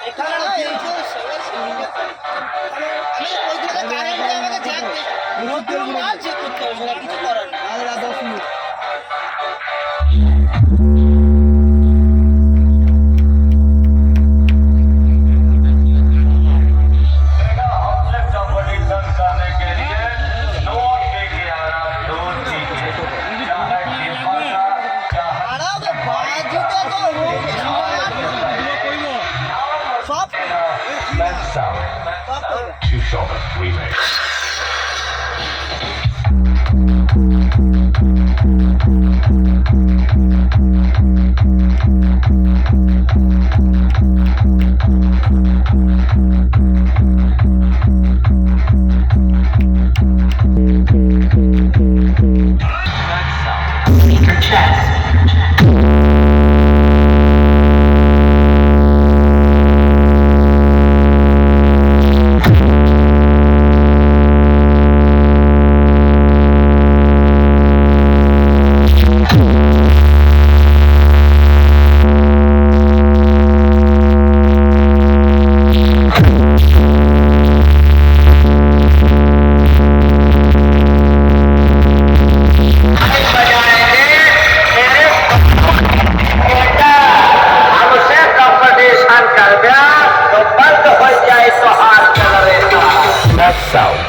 এখানে না এই যে চেক করতে হবে সেটা কিছু করার না। You saw the remix. South.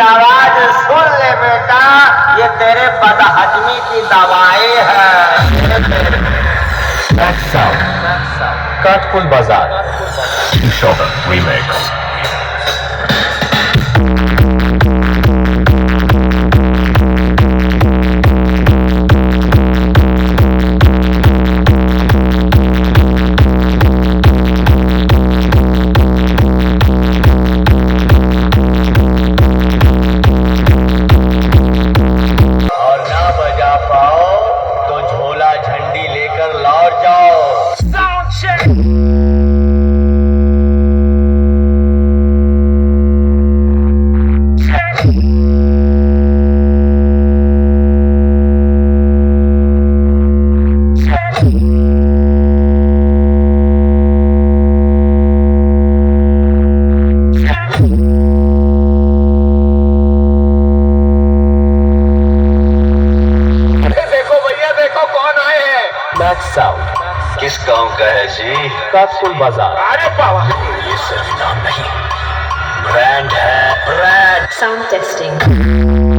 आवाज सुन ले बेटा, ये तेरे बदहजमी की दवाएं हैं। That's South. Katpul Bazaar. Shogun Remix. झंडी लेकर लौट जाओ। Sound check. South. किस गांव का है जी? कातपुल बाजार। अरे बाबा, ये सिर्फ नाम नहीं, ब्रांड है, ब्रांड। Sound testing.